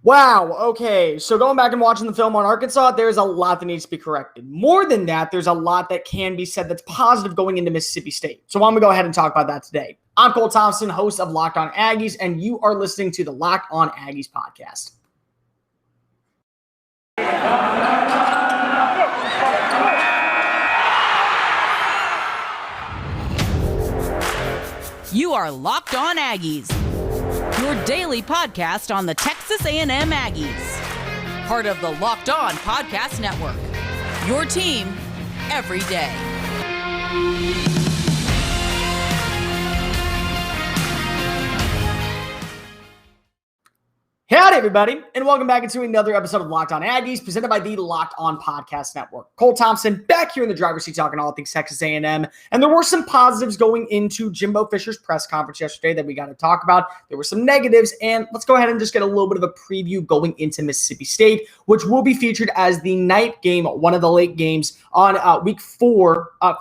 Wow, okay. So going back and watching the film on Arkansas, there's a lot that needs to be corrected. More than that, there's a lot that can be said that's positive going into Mississippi State. So I'm going to go ahead and talk about that today. I'm Cole Thompson, host of Locked On Aggies, and you are listening to the Locked On Aggies podcast. You are Locked On Aggies, your daily podcast on the Texas A&M Aggies. Part of the Locked On Podcast Network, your team every day. Howdy, everybody, and welcome back into another episode of Locked On Aggies, presented by the Locked On Podcast Network. Cole Thompson back here in the driver's seat talking all things Texas A&M, and there were some positives going into Jimbo Fisher's press conference yesterday that we got to talk about. There were some negatives, and let's go ahead and just get a little bit of a preview going into Mississippi State, which will be featured as the night game, one of the late games on week 5 of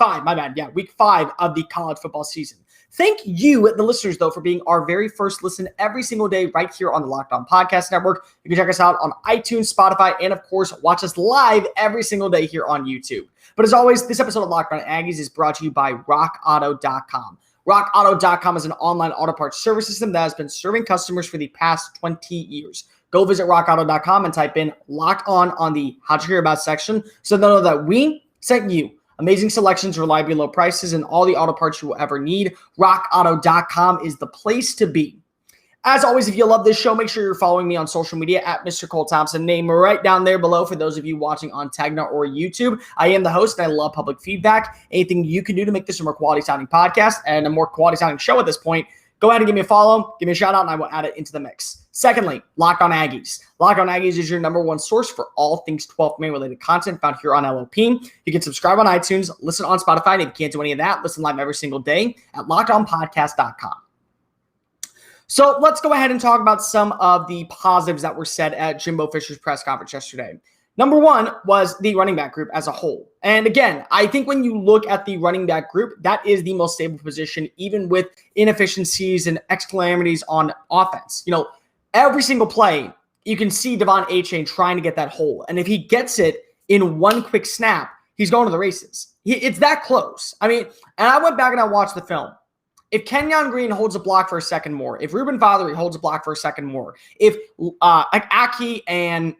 the college football season. Thank you, the listeners, though, for being our very first listen every single day right here on the Locked On Podcast Network. You can check us out on iTunes, Spotify, and, of course, watch us live every single day here on YouTube. But as always, this episode of Locked On Aggies is brought to you by RockAuto.com. RockAuto.com is an online auto parts service system that has been serving customers for the past 20 years. Go visit RockAuto.com and type in Locked On the How'd You Hear About section so they'll know that we sent you. Amazing selections, reliably low prices, and all the auto parts you will ever need. RockAuto.com is the place to be. As always, if you love this show, make sure you're following me on social media at Mr. Cole Thompson. Name right down there below for those of you watching on Tagna or YouTube. I am the host, and I love public feedback. Anything you can do to make this a more quality-sounding podcast and a more quality-sounding show at this point, go ahead and give me a follow, give me a shout-out, and I will add it into the mix. Secondly, Locked On Aggies. Locked On Aggies is your number one source for all things 12th Man-related content found here on LOP. You can subscribe on iTunes, listen on Spotify, and if you can't do any of that, listen live every single day at LockedOnPodcast.com. So let's go ahead and talk about some of the positives that were said at Jimbo Fisher's press conference yesterday. Number one was the running back group as a whole. And again, I think when you look at the running back group, that is the most stable position, even with inefficiencies and exclamities on offense. You know, every single play, you can see Devon Achane trying to get that hole. And if he gets it in one quick snap, he's going to the races. It's that close. I mean, and I went back and I watched the film. If Kenyon Green holds a block for a second more, if Ruben Fothery holds a block for a second more, if Aki and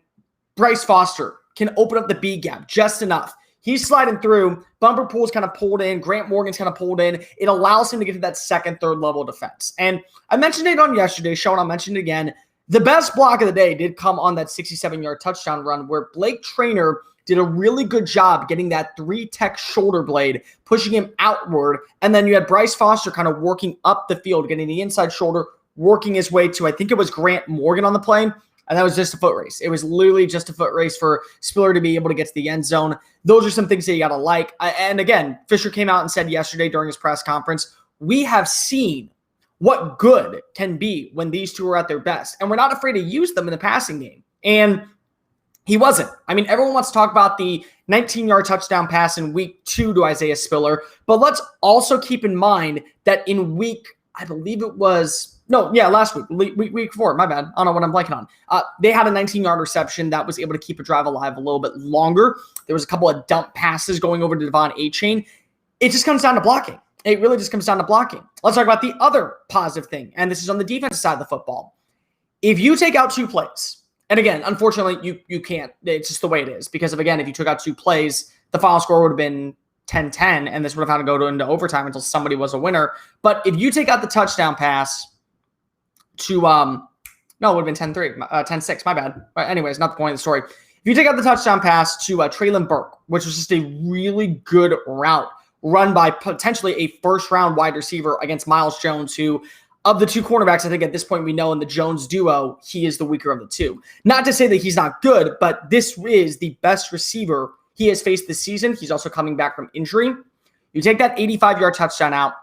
Bryce Foster can open up the B gap just enough, he's sliding through, Bumper Pool's kind of pulled in, Grant Morgan's kind of pulled in. It allows him to get to that second, third level of defense. And I mentioned it on yesterday's show, and I'll mention it again. The best block of the day did come on that 67-yard touchdown run where Blake Traynor did a really good job getting that 3-tech shoulder blade, pushing him outward. And then you had Bryce Foster kind of working up the field, getting the inside shoulder, working his way to, I think it was Grant Morgan on the play. And that was just a foot race. It was literally just a foot race for Spiller to be able to get to the end zone. Those are some things that you got to like. And again, Fisher came out and said yesterday during his press conference, we have seen what good can be when these two are at their best. And we're not afraid to use them in the passing game. And he wasn't. I mean, everyone wants to talk about the 19-yard touchdown pass in week 2 to Isaiah Spiller. But let's also keep in mind that in week, I believe it was, last week 4, my bad. I don't know what I'm blanking on. They had a 19-yard reception that was able to keep a drive alive a little bit longer. There was a couple of dump passes going over to Devon Achane. It just comes down to blocking. It really just comes down to blocking. Let's talk about the other positive thing, and this is on the defensive side of the football. If you take out 2 plays, and again, unfortunately, you can't. It's just the way it is. Because, if you took out 2 plays, the final score would have been 10-10, and this would have had to go into overtime until somebody was a winner. But if you take out the touchdown pass to, it would have been 10-3, 10-6, my bad. But anyways, not the point of the story. If you take out the touchdown pass to Traylon Burke, which was just a really good route run by potentially a first-round wide receiver against Miles Jones, who, of the 2 cornerbacks, I think at this point we know in the Jones duo, he is the weaker of the 2. Not to say that he's not good, but this is the best receiver he has faced this season. He's also coming back from injury. You take that 85-yard touchdown out,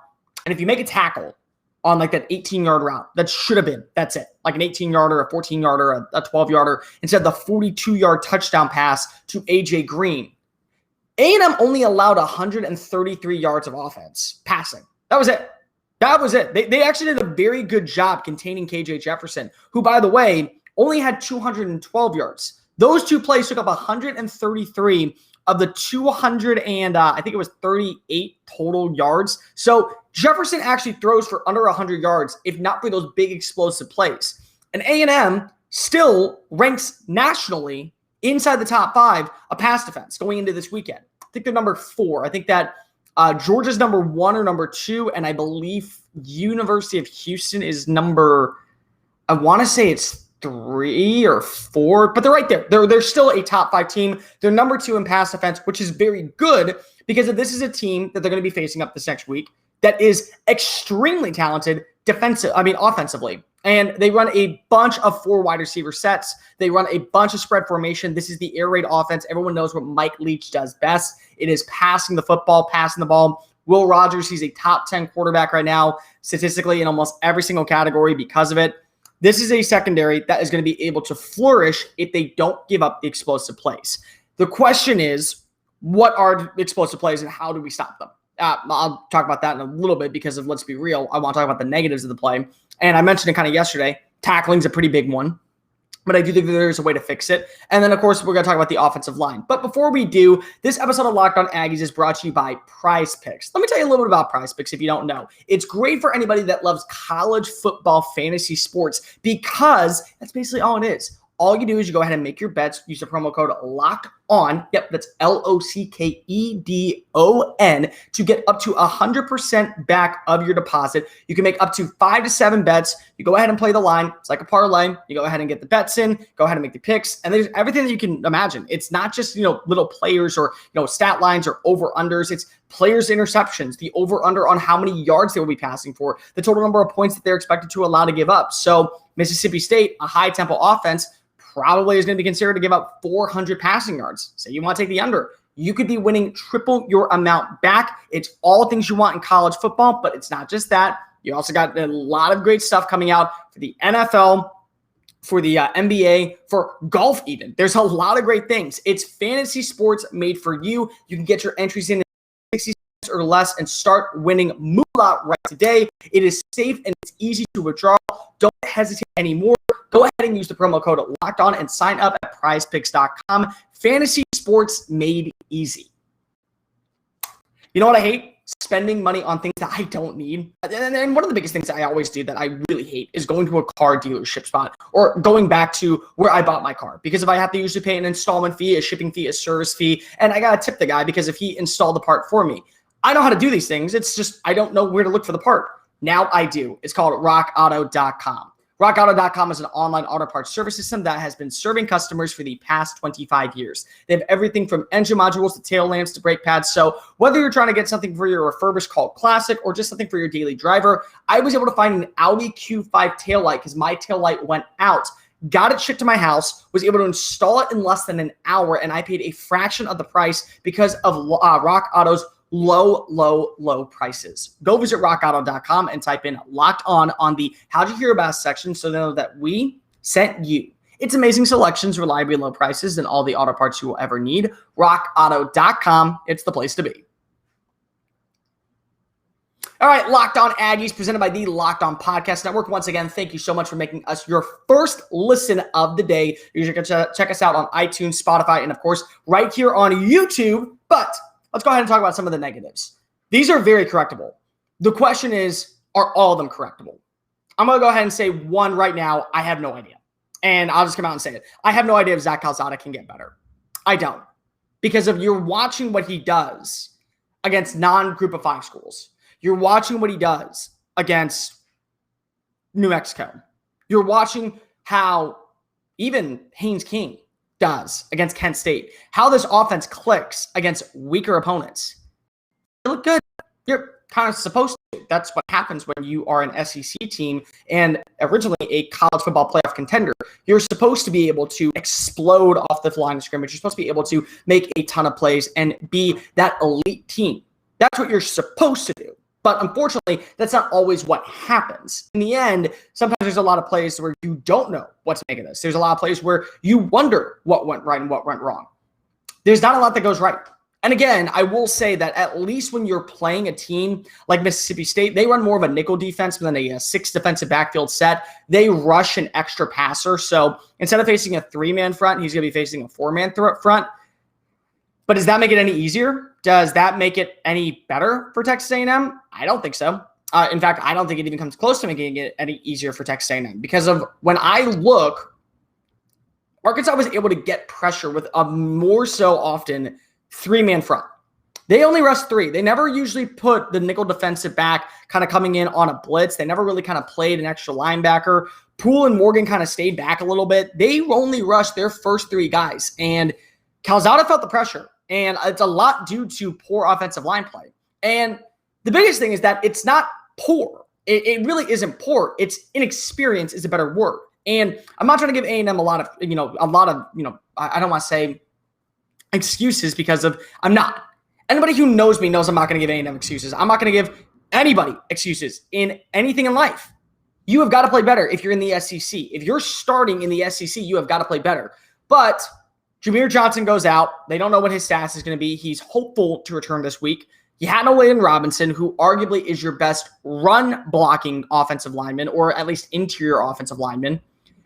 and if you make a tackle on like that 18-yard route, that should have been, that's it, like an 18-yarder, a 14-yarder, a 12-yarder, instead of the 42-yard touchdown pass to A.J. Green. A&M only allowed 133 yards of offense passing. That was it. They actually did a very good job containing KJ Jefferson, who, by the way, only had 212 yards. Those two plays took up 133 of the 200 and I think it was 38 total yards. So Jefferson actually throws for under 100 yards, if not for those big explosive plays. And A&M still ranks nationally inside the top 5 of pass defense going into this weekend. I think they're number 4. I think that Georgia's number 1 or number 2, and I believe University of Houston is number, I want to say it's 3 or 4, but they're right there. They're still a top 5 team. They're number 2 in pass defense, which is very good because this is a team that they're going to be facing up this next week that is extremely talented offensively. And they run a bunch of 4 wide receiver sets. They run a bunch of spread formation. This is the air raid offense. Everyone knows what Mike Leach does best. It is passing the football, passing the ball. Will Rogers, he's a top 10 quarterback right now, statistically in almost every single category because of it. This is a secondary that is going to be able to flourish if they don't give up the explosive plays. The question is, what are the explosive plays and how do we stop them? I'll talk about that in a little bit because of, let's be real, I want to talk about the negatives of the play. And I mentioned it kind of yesterday. Tackling's a pretty big one, but I do think that there's a way to fix it. And then, of course, we're going to talk about the offensive line. But before we do, this episode of Locked On Aggies is brought to you by Prize Picks. Let me tell you a little bit about Prize Picks if you don't know. It's great for anybody that loves college football fantasy sports because that's basically all it is. All you do is you go ahead and make your bets. Use the promo code LOCKEDON. Yep, that's LOCKEDON to get up to 100% back of your deposit. You can make up to 5 to 7 bets. You go ahead and play the line. It's like a parlay. You go ahead and get the bets in. Go ahead and make the picks. And there's everything that you can imagine. It's not just, little players or, stat lines or over-unders. It's players' interceptions, the over-under on how many yards they will be passing for, the total number of points that they're expected to allow to give up. So Mississippi State, a high-tempo offense, probably is going to be considered to give up 400 passing yards. Say you want to take the under. You could be winning triple your amount back. It's all things you want in college football, but it's not just that. You also got a lot of great stuff coming out for the NFL, for the NBA, for golf even. There's a lot of great things. It's fantasy sports made for you. You can get your entries in 60 cents or less and start winning moolah right today. It is safe and it's easy to withdraw. Don't hesitate anymore. Go ahead and use the promo code LOCKEDON and sign up at prizepicks.com. Fantasy sports made easy. You know what I hate? Spending money on things that I don't need. And one of the biggest things I always do that I really hate is going to a car dealership spot or going back to where I bought my car. Because if I have to usually pay an installment fee, a shipping fee, a service fee, and I got to tip the guy because if he installed the part for me. I know how to do these things. It's just I don't know where to look for the part. Now I do. It's called rockauto.com. RockAuto.com is an online auto parts service system that has been serving customers for the past 25 years. They have everything from engine modules to tail lamps to brake pads. So whether you're trying to get something for your refurbished called classic or just something for your daily driver, I was able to find an Audi Q5 taillight because my taillight went out. Got it shipped to my house, was able to install it in less than an hour, and I paid a fraction of the price because of Rock Auto's low prices. Go visit rockauto.com and type in locked on the how'd you hear about us section so they know that we sent you. It's amazing selections, reliably low prices, and all the auto parts you will ever need. rockauto.com. It's the place to be. All right, Locked On Aggies, presented by the Locked On Podcast Network. Once again, thank you so much for making us your first listen of the day. You can check us out on iTunes, Spotify, and of course, right here on YouTube. But let's go ahead and talk about some of the negatives. These are very correctable. The question is, are all of them correctable? I'm going to go ahead and say one right now. I have no idea. And I'll just come out and say it. I have no idea if Zach Calzada can get better. I don't. Because if you're watching what he does against non-group of 5 schools, you're watching what he does against New Mexico. You're watching how even Haynes King does against Kent State. How this offense clicks against weaker opponents. You look good. You're kind of supposed to. That's what happens when you are an SEC team and originally a college football playoff contender. You're supposed to be able to explode off the line of scrimmage. You're supposed to be able to make a ton of plays and be that elite team. That's what you're supposed to do. But unfortunately, that's not always what happens. In the end, sometimes there's a lot of plays where you don't know what to make of this. There's a lot of plays where you wonder what went right and what went wrong. There's not a lot that goes right. And again, I will say that at least when you're playing a team like Mississippi State, they run more of a nickel defense than a 6 defensive backfield set. They rush an extra passer. So instead of facing a 3-man front, he's going to be facing a 4-man front. But does that make it any easier? Does that make it any better for Texas A&M? I don't think so. In fact, I don't think it even comes close to making it any easier for Texas A&M because of when I look, Arkansas was able to get pressure with a more so often 3-man front. They only rush 3. They never usually put the nickel defensive back kind of coming in on a blitz. They never really kind of played an extra linebacker. Poole and Morgan kind of stayed back a little bit. They only rushed their first 3 guys. And Calzada felt the pressure. And it's a lot due to poor offensive line play. And the biggest thing is that it's not poor. It really isn't poor. It's inexperience is a better word. And I'm not trying to give A&M a lot of, I don't want to say excuses because of I'm not. Anybody who knows me knows I'm not going to give A&M excuses. I'm not going to give anybody excuses in anything in life. You have got to play better if you're in the SEC. If you're starting in the SEC, you have got to play better. But Jameer Johnson goes out. They don't know what his status is going to be. He's hopeful to return this week. You had no Layden Robinson, who arguably is your best run-blocking offensive lineman, or at least interior offensive lineman.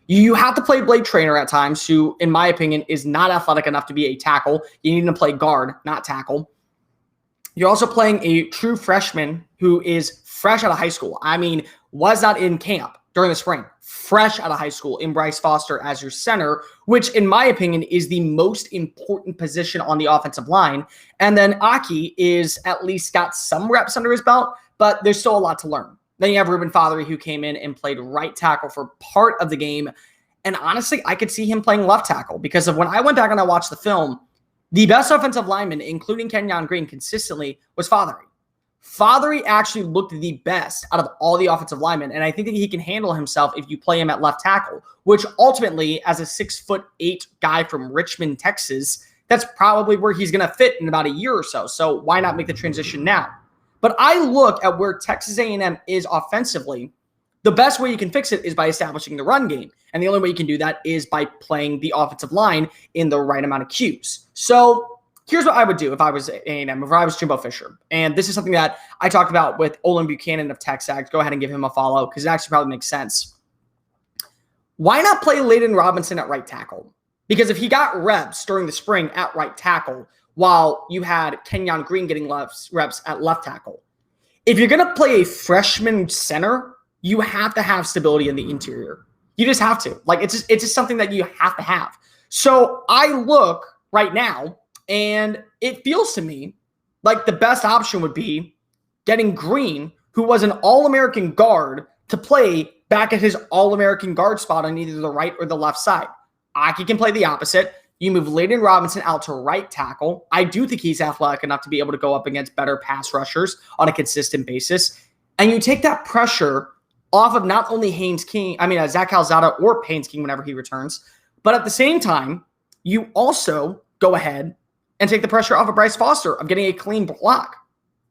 You have to play Blake Traynor at times, who, in my opinion, is not athletic enough to be a tackle. You need to play guard, not tackle. You're also playing a true freshman who is fresh out of high school. I mean, was not in camp during the spring. Fresh out of high school in Bryce Foster as your center, which, in my opinion, is the most important position on the offensive line. And then Aki is at least got some reps under his belt, but there's still a lot to learn. Then you have Ruben Fothery, who came in and played right tackle for part of the game. And honestly, I could see him playing left tackle because of when I went back and I watched the film, the best offensive lineman, including Kenyon Green consistently, was Fothery. Fothery actually looked the best out of all the offensive linemen. And I think that he can handle himself if you play him at left tackle, which ultimately, as a 6'8" guy from Richmond, Texas, that's probably where he's going to fit in about a year or so. So why not make the transition now? But I look at where Texas A&M is offensively. The best way you can fix it is by establishing the run game. And the only way you can do that is by playing the offensive line in the right amount of cues. So here's what I would do if I was A&M, if I was Jimbo Fisher. And this is something that I talked about with Olin Buchanan of TexAgs. Go ahead and give him a follow because it actually probably makes sense. Why not play Layden Robinson at right tackle? Because if he got reps during the spring at right tackle, while you had Kenyon Green getting reps at left tackle. If you're going to play a freshman center, you have to have stability in the interior. You just have to. Like, it's just something that you have to have. So I look right now, and it feels to me like the best option would be getting Green, who was an All-American guard, to play back at his All-American guard spot on either the right or the left side. Aki can play the opposite. You move Layden Robinson out to right tackle. I do think he's athletic enough to be able to go up against better pass rushers on a consistent basis. And you take that pressure off of not only Zach Calzada or Haynes King whenever he returns, but at the same time, you also go ahead and take the pressure off of Bryce Foster of getting a clean block.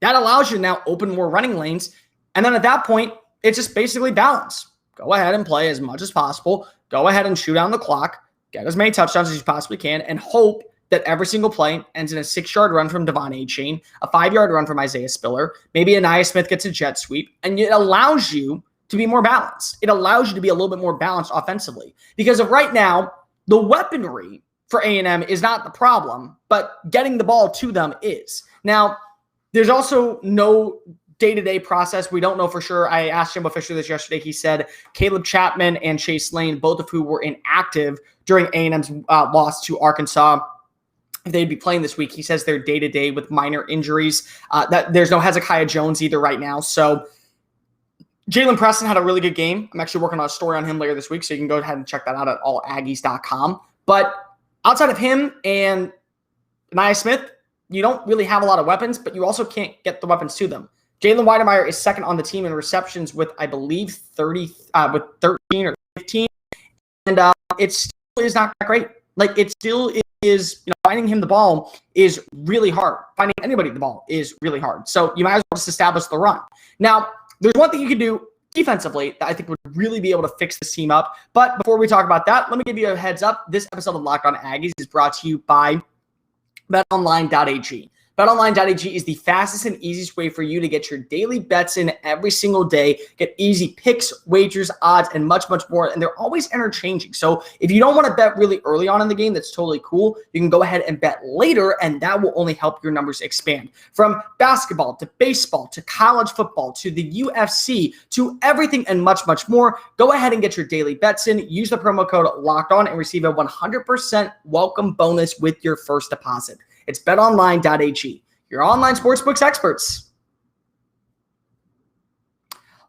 That allows you to now open more running lanes. And then at that point, it's just basically balance. Go ahead and play as much as possible. Go ahead and shoot down the clock. Get as many touchdowns as you possibly can, and hope that every single play ends in a 6-yard run from Devon Achane, a 5-yard run from Isaiah Spiller, maybe Anaya Smith gets a jet sweep, and it allows you to be more balanced. It allows you to be a little bit more balanced offensively. Because of right now, the weaponry for A&M is not the problem, but getting the ball to them is. Now, there's also no day-to-day process. We don't know for sure. I asked Jimbo Fisher this yesterday. He said Caleb Chapman and Chase Lane, both of who were inactive during A&M's loss to Arkansas, if they'd be playing this week. He says they're day-to-day with minor injuries. That there's no Hezekiah Jones either right now. So Jalen Preston had a really good game. I'm actually working on a story on him later this week, so you can go ahead and check that out at allaggies.com. But outside of him and Anaya Smith, you don't really have a lot of weapons, but you also can't get the weapons to them. Jalen Weidemeyer is second on the team in receptions with, I believe, 13 or 15. And it still is not that great. Like, it still is, finding him the ball is really hard. Finding anybody the ball is really hard. So you might as well just establish the run. Now, there's one thing you can do defensively that I think would really be able to fix this team up. But before we talk about that, let me give you a heads up. This episode of Locked On Aggies is brought to you by BetOnline.ag. BetOnline.ag is the fastest and easiest way for you to get your daily bets in every single day, get easy picks, wagers, odds, and much, much more. And they're always interchanging. So if you don't want to bet really early on in the game, that's totally cool. You can go ahead and bet later, and that will only help your numbers expand. From basketball to baseball to college football to the UFC to everything and much, much more, go ahead and get your daily bets in. Use the promo code LOCKEDON and receive a 100% welcome bonus with your first deposit. It's betonline.ag, your online sportsbooks experts.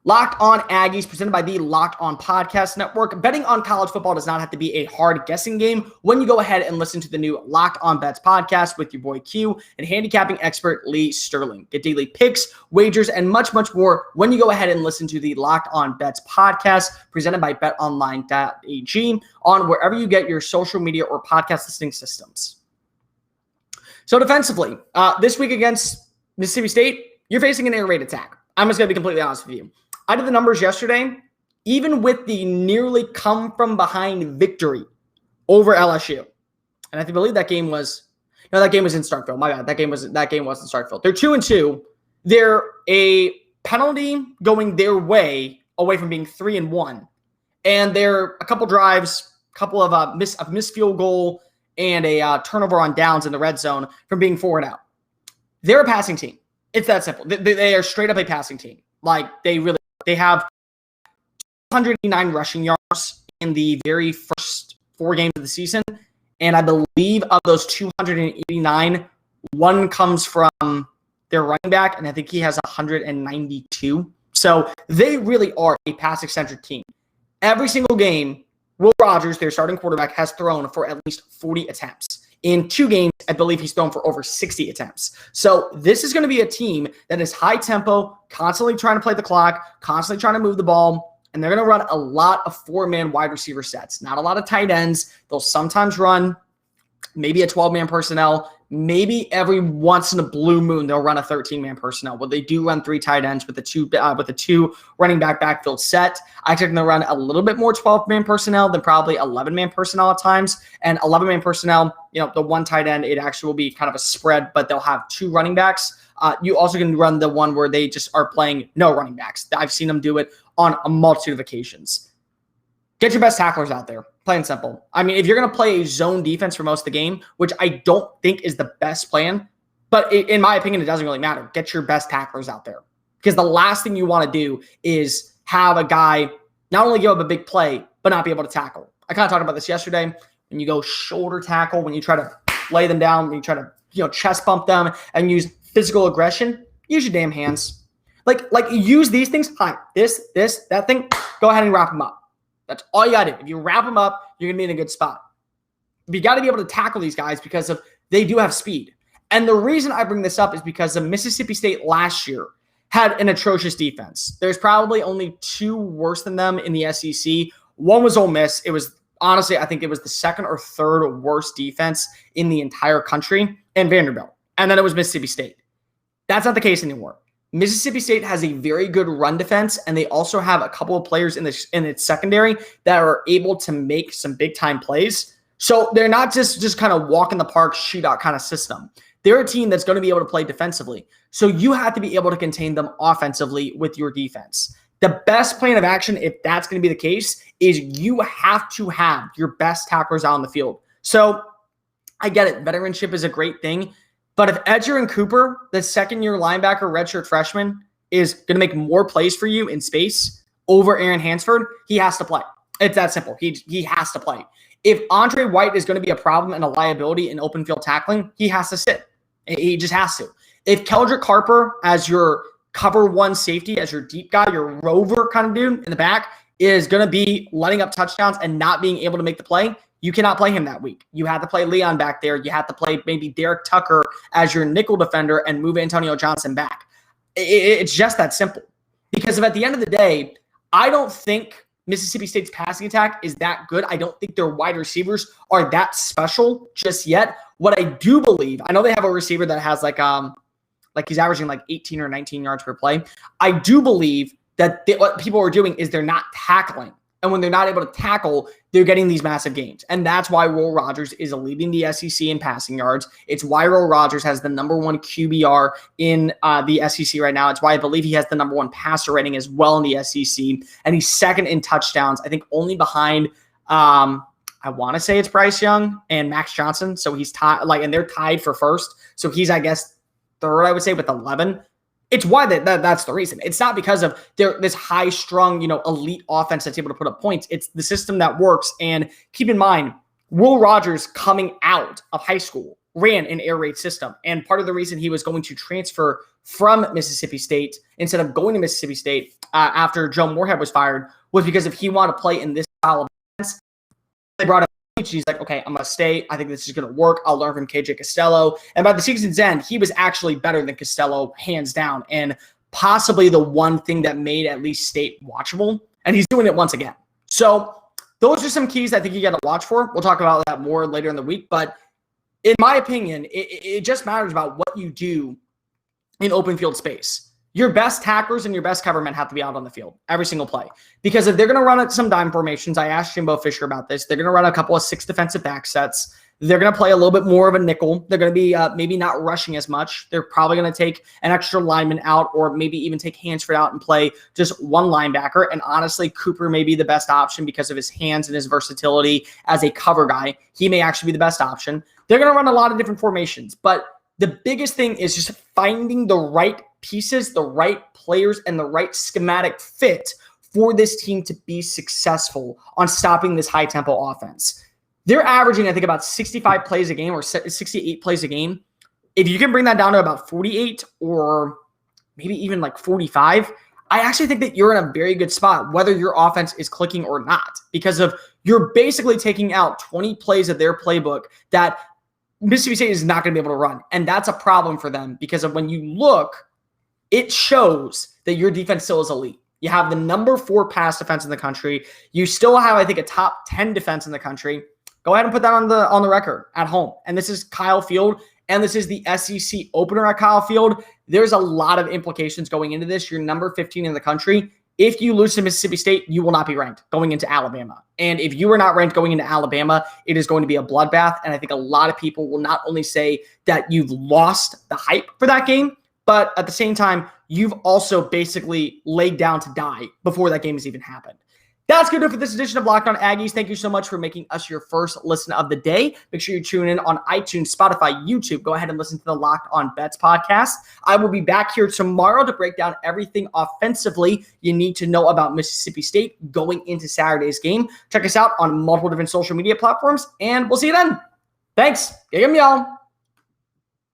Locked On Aggies, presented by the Locked On Podcast Network. Betting on college football does not have to be a hard guessing game when you go ahead and listen to the new Locked On Bets podcast with your boy Q and handicapping expert Lee Sterling. Get daily picks, wagers, and much, much more when you go ahead and listen to the Locked On Bets podcast presented by betonline.ag on wherever you get your social media or podcast listening systems. So defensively, this week against Mississippi State, you're facing an air raid attack. I'm just going to be completely honest with you. I did the numbers yesterday. Even with the nearly come-from-behind victory over LSU, and I believe that game was – no, that game was in Starkville. My bad. That game wasn't Starkville. They're 2-2. They're a penalty going their way away from being 3-1. And they're a couple drives, couple of missed field goal, and a turnover on downs in the red zone from being 4-out. They're a passing team. It's that simple. They are straight up a passing team. Like, they have 289 rushing yards in the very first 4 games of the season. And I believe of those 289, one comes from their running back, and I think he has 192. So they really are a pass-eccentric team. Every single game, Will Rogers, their starting quarterback, has thrown for at least 40 attempts. In 2 games, I believe he's thrown for over 60 attempts. So this is going to be a team that is high tempo, constantly trying to play the clock, constantly trying to move the ball, and they're going to run a lot of 4-man wide receiver sets. Not a lot of tight ends. They'll sometimes run maybe a 12-man personnel. Maybe every once in a blue moon they'll run a 13-man personnel. Well, they do run 3 tight ends with a 2 running back backfield set. I expect them to run a little bit more 12-man personnel than probably 11-man personnel at times. And 11-man personnel, the 1 tight end, it actually will be kind of a spread, but they'll have 2 running backs. You also can run the one where they just are playing no running backs. I've seen them do it on a multitude of occasions. Get your best tacklers out there. Plain and simple. I mean, if you're going to play a zone defense for most of the game, which I don't think is the best plan, but in my opinion, it doesn't really matter. Get your best tacklers out there. Because the last thing you want to do is have a guy not only give up a big play, but not be able to tackle. I kind of talked about this yesterday. When you go shoulder tackle, when you try to lay them down, when you try to chest bump them and use physical aggression, use your damn hands. Like use these things. Hi, this, that thing. Go ahead and wrap them up. That's all you got to do. If you wrap them up, you're going to be in a good spot. You got to be able to tackle these guys because they do have speed. And the reason I bring this up is because of Mississippi State last year had an atrocious defense. There's probably only 2 worse than them in the SEC. One was Ole Miss. It was honestly, I think it was the 2nd or 3rd worst defense in the entire country, and Vanderbilt. And then it was Mississippi State. That's not the case anymore. Mississippi State has a very good run defense, and they also have a couple of players in its secondary that are able to make some big-time plays. So they're not just kind of walk in the park, shootout kind of system. They're a team that's going to be able to play defensively. So you have to be able to contain them offensively with your defense. The best plan of action, if that's going to be the case, is you have to have your best tacklers out on the field. So I get it. Veteranship is a great thing. But if Edger and Cooper, the 2nd-year linebacker, redshirt freshman, is going to make more plays for you in space over Aaron Hansford, he has to play. It's that simple. He has to play. If Andre White is going to be a problem and a liability in open field tackling, he has to sit. He just has to. If Keldrick Harper, as your cover 1 safety, as your deep guy, your rover kind of dude in the back, is going to be letting up touchdowns and not being able to make the play, you cannot play him that week. You have to play Leon back there. You have to play maybe Derek Tucker as your nickel defender and move Antonio Johnson back. It's just that simple. Because if at the end of the day, I don't think Mississippi State's passing attack is that good. I don't think their wide receivers are that special just yet. What I do believe, I know they have a receiver that has like he's averaging like 18 or 19 yards per play. I do believe that what people are doing is they're not tackling And when they're not able to tackle, they're getting these massive gains. And that's why Will Rogers is leading the SEC in passing yards. It's why Will Rogers has the number one QBR in the SEC right now. It's why I believe he has the number one passer rating as well in the SEC. And he's second in touchdowns, I think only behind, I want to say it's Bryce Young and Max Johnson. So he's tied, and they're tied for first. So he's, I guess, third, I would say, with 11. It's why that's the reason. It's not because of this high-strung, elite offense that's able to put up points. It's the system that works. And keep in mind, Will Rogers coming out of high school ran an air raid system. And part of the reason he was going to transfer from Mississippi State instead of going to Mississippi State after Joe Moorhead was fired was because if he wanted to play in this style of defense, they brought him. He's like, okay, I'm going to stay. I think this is going to work. I'll learn from KJ Costello. And by the season's end, he was actually better than Costello, hands down, and possibly the one thing that made at least State watchable. And he's doing it once again. So those are some keys I think you got to watch for. We'll talk about that more later in the week. But in my opinion, it just matters about what you do in open field space. Your best tacklers and your best covermen have to be out on the field every single play. Because if they're going to run at some dime formations, I asked Jimbo Fisher about this, they're going to run a couple of 6 defensive back sets. They're going to play a little bit more of a nickel. They're going to be maybe not rushing as much. They're probably going to take an extra lineman out or maybe even take Hansford out and play just one linebacker. And honestly, Cooper may be the best option because of his hands and his versatility as a cover guy. He may actually be the best option. They're going to run a lot of different formations. But the biggest thing is just finding the right pieces, the right players, and the right schematic fit for this team to be successful on stopping this high-tempo offense. They're averaging, I think, about 65 plays a game or 68 plays a game. If you can bring that down to about 48 or maybe even like 45, I actually think that you're in a very good spot, whether your offense is clicking or not, because of you're basically taking out 20 plays of their playbook that Mississippi State is not going to be able to run. And that's a problem for them because of when you look, it shows that your defense still is elite. You have the number 4 pass defense in the country. You still have, I think, a top 10 defense in the country. Go ahead and put that on the record at home. And this is Kyle Field, and this is the SEC opener at Kyle Field. There's a lot of implications going into this. You're number 15 in the country. If you lose to Mississippi State, you will not be ranked going into Alabama. And if you are not ranked going into Alabama, it is going to be a bloodbath. And I think a lot of people will not only say that you've lost the hype for that game, but at the same time, you've also basically laid down to die before that game has even happened. That's good for this edition of Locked On Aggies. Thank you so much for making us your first listen of the day. Make sure you tune in on iTunes, Spotify, YouTube. Go ahead and listen to the Locked On Bets podcast. I will be back here tomorrow to break down everything offensively you need to know about Mississippi State going into Saturday's game. Check us out on multiple different social media platforms, and we'll see you then. Thanks. Get 'em, y'all.